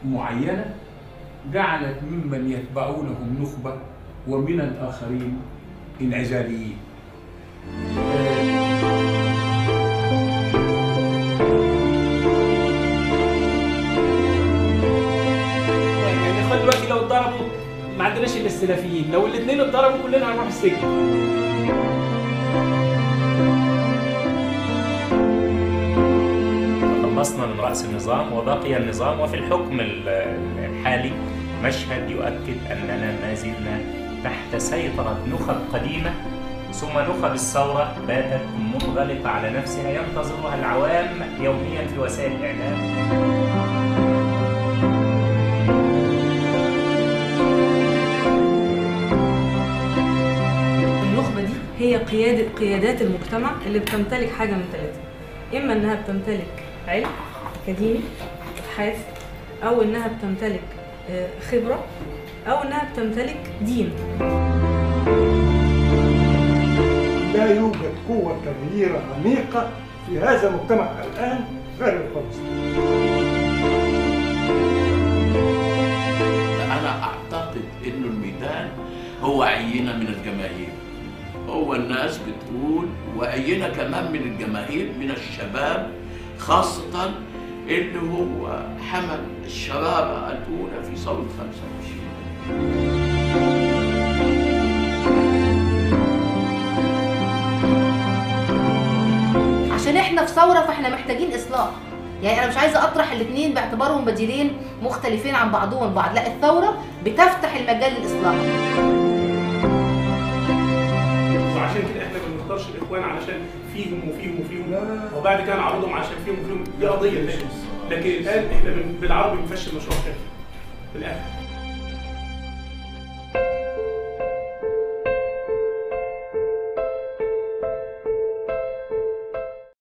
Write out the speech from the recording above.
معينة جعلت ممن يتبعونهم نخبة ومن الآخرين انعزاليين. يعني خد دلوقتي لو اتضربوا ما عندناش الا السلفيين، لو الاثنين اتضربوا كلنا هنروح السجن. خلصنا من رأس النظام وبقي النظام، وفي الحكم الحالي مشهد يؤكد أننا ما زلنا تحت سيطرة نخب قديمة، ثم نخب الثورة باتت منغلقة على نفسها ينتظرها العوام يوميا في وسائل الإعلام. النخبة دي هي قيادات المجتمع اللي بتمتلك حاجة من ثلاثة: إما إنها بتمتلك علم أكاديمي أبحاث، أو إنها بتمتلك خبرة، أو إنها بتمتلك دين. لا يوجد قوة تغيير عميقة في هذا المجتمع الآن غير الفلسطيني. أنا أعتقد إنه الميدان هو عينة من الجماهير، هو الناس بتقول، وعينة كمان من الجماهير من الشباب خاصة اللي هو حمل الشرارة الأولى في ثورة 25. عشان احنا في ثورة فاحنا محتاجين إصلاح. يعني أنا مش عايزة أطرح الاثنين باعتبارهم بديلين مختلفين عن بعضهم البعض، لا، الثورة بتفتح المجال للإصلاح. وعشان كده احنا ما بنختارش الإخوان علشان فيهم وفيهم وفيهم، وبعد كده نعرضهم عشان فيهم وفيهم، دي قضية تانية. لكن الآن احنا بالعربي بنفشل مشروع كامل في الآخر.